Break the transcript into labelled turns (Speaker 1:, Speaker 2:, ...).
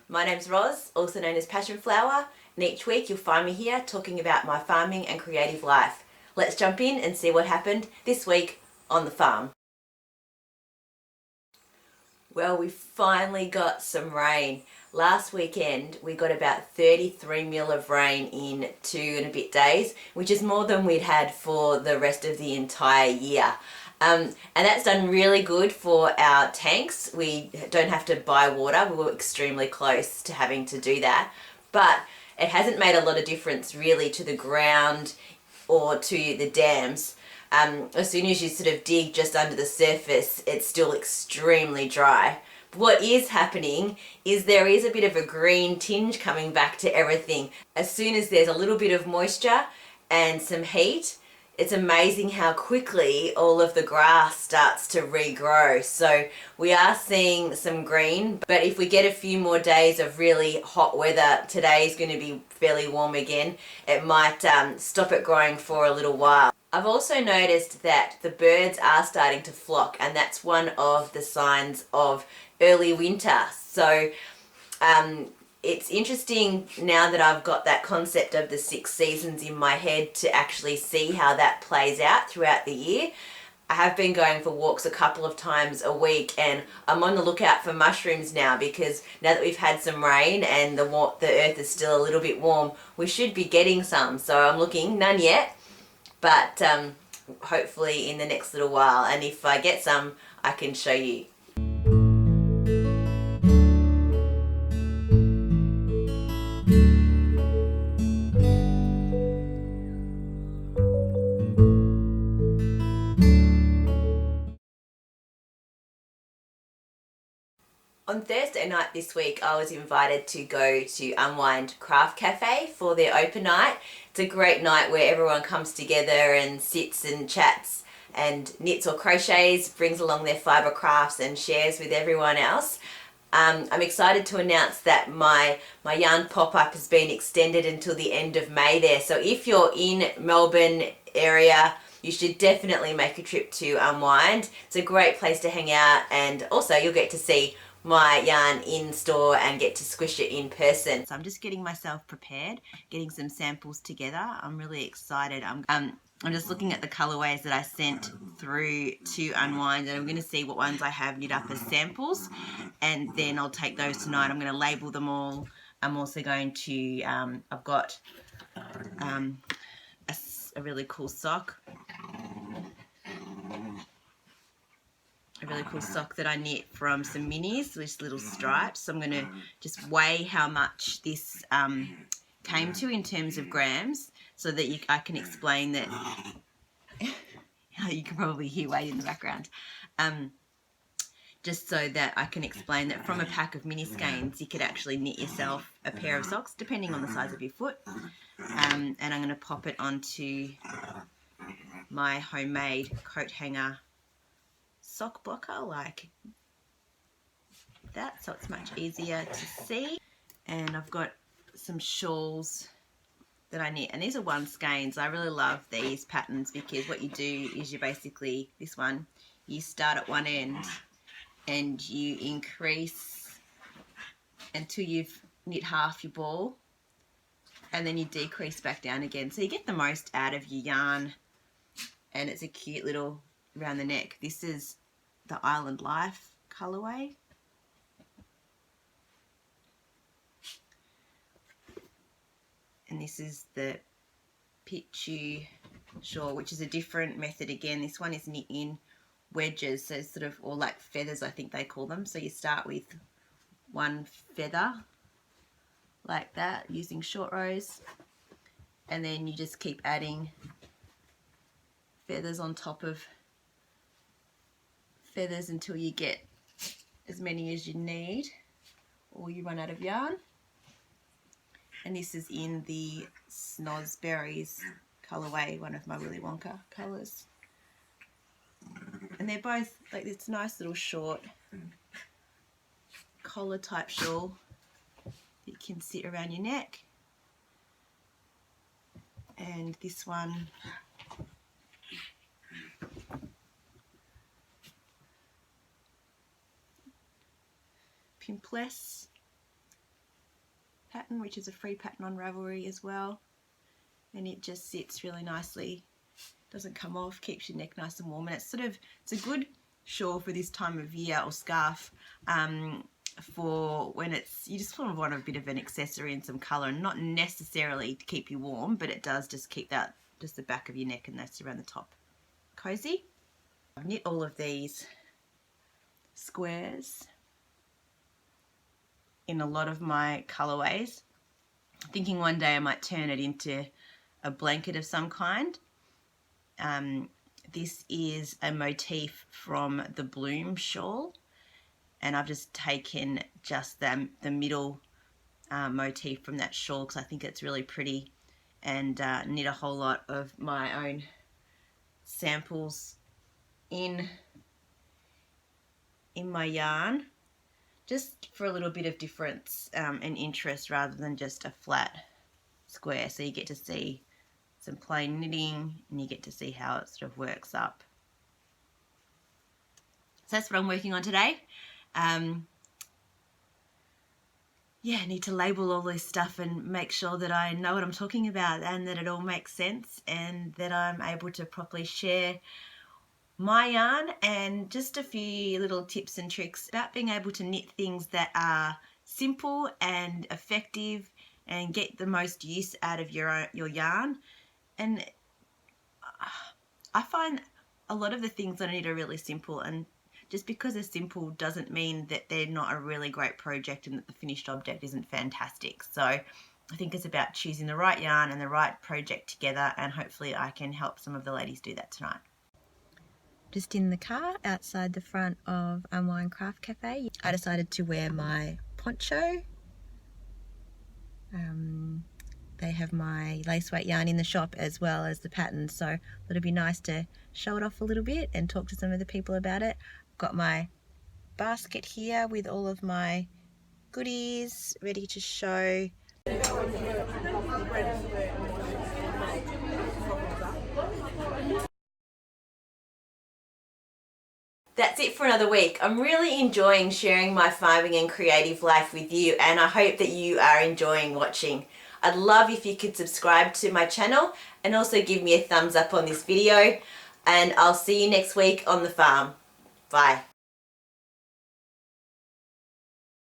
Speaker 1: My name's Roz, also known as Passionedflower, and each week you'll find me here talking about my farming and creative life. Let's jump in and see what happened this week on the farm. Well, we finally got some rain. Last weekend we got about 33 mil of rain in 2 and a bit days, which is more than we'd had for the rest of the entire year. And that's done really good for our tanks. We don't have to buy water. We were extremely close to having to do that. But it hasn't made a lot of difference really to the ground or to the dams. As soon as you sort of dig just under the surface, it's still extremely dry. What is happening is there is a bit of a green tinge coming back to everything. As soon as there's a little bit of moisture and some heat, it's amazing how quickly all of the grass starts to regrow. So we are seeing some green, but if we get a few more days of really hot weather, today is going to be fairly warm again, it might stop it growing for a little while. I've also noticed that the birds are starting to flock, and that's one of the signs of early winter. So it's interesting now that I've got that concept of the 6 seasons in my head to actually see how that plays out throughout the year. I have been going for walks a couple of times a week, and I'm on the lookout for mushrooms now, because now that we've had some rain and the earth is still a little bit warm, we should be getting some. So I'm looking, none yet, but hopefully in the next little while, and if I get some, I can show you. On Thursday night this week, I was invited to go to Unwind Craft Cafe for their open night. It's a great night where everyone comes together and sits and chats and knits or crochets, brings along their fibre crafts and shares with everyone else. I'm excited to announce that my yarn pop-up has been extended until the end of May there. So if you're in Melbourne area, you should definitely make a trip to Unwind. It's a great place to hang out, and also you'll get to see my yarn in store and get to squish it in person. So I'm just getting myself prepared, getting some samples together. I'm really excited. I'm just looking at the colorways that I sent through to Unwind, and I'm going to see what ones I have knit up as samples, and then I'll take those tonight. I'm going to label them all. I'm also going to, I've got a really cool sock. That I knit from some minis, these little stripes. So I'm going to just weigh how much this came to in terms of grams, so that I can explain that. You can probably hear weight in the background. Just so that I can explain that from a pack of mini skeins, you could actually knit yourself a pair of socks, depending on the size of your foot. And I'm going to pop it onto my homemade coat hanger sock blocker like that, so it's much easier to see. And I've got some shawls that I knit, and these are 1 skeins. I really love these patterns because what you do is you basically, this one, you start at one end and you increase until you've knit half your ball, and then you decrease back down again, so you get the most out of your yarn. And it's a cute little around the neck. This is the Island Life colorway. And this is the Pitchu shawl, which is a different method again. This one is knit in wedges, so sort of, or like feathers, I think they call them. So you start with 1 feather like that using short rows, and then you just keep adding feathers on top of feathers until you get as many as you need or you run out of yarn. And this is in the Snozberries colorway, one of my Willy Wonka colours. And they're both like this nice little short collar type shawl that can sit around your neck. And this one Pimpless
Speaker 2: pattern, which is a free pattern on Ravelry as well. And it just sits really nicely, doesn't come off, keeps your neck nice and warm. And it's a good shawl for this time of year, or scarf, for when you just want a bit of an accessory and some colour, and not necessarily to keep you warm, but it does just keep that, just the back of your neck and that's around the top, cozy. I've knit all of these squares in a lot of my colorways, thinking one day I might turn it into a blanket of some kind. This is a motif from the Bloom shawl, and I've just taken just the middle motif from that shawl because I think it's really pretty, and knit a whole lot of my own samples in my yarn, just for a little bit of difference and interest rather than just a flat square. So you get to see some plain knitting and you get to see how it sort of works up. So that's what I'm working on today. Yeah, I need to label all this stuff and make sure that I know what I'm talking about and that it all makes sense, and that I'm able to properly share my yarn, and just a few little tips and tricks about being able to knit things that are simple and effective and get the most use out of your yarn. And I find a lot of the things that I knit are really simple, and just because they're simple doesn't mean that they're not a really great project and that the finished object isn't fantastic. So I think it's about choosing the right yarn and the right project together, and hopefully I can help some of the ladies do that tonight. Just in the car outside the front of Unwind Craft Cafe, I decided to wear my poncho. They have my lace weight yarn in the shop as well as the pattern, so it'd be nice to show it off a little bit and talk to some of the people about it. I've got my basket here with all of my goodies ready to show.
Speaker 1: That's it for another week. I'm really enjoying sharing my farming and creative life with you, and I hope that you are enjoying watching. I'd love if you could subscribe to my channel and also give me a thumbs up on this video, and I'll see you next week on the farm. Bye.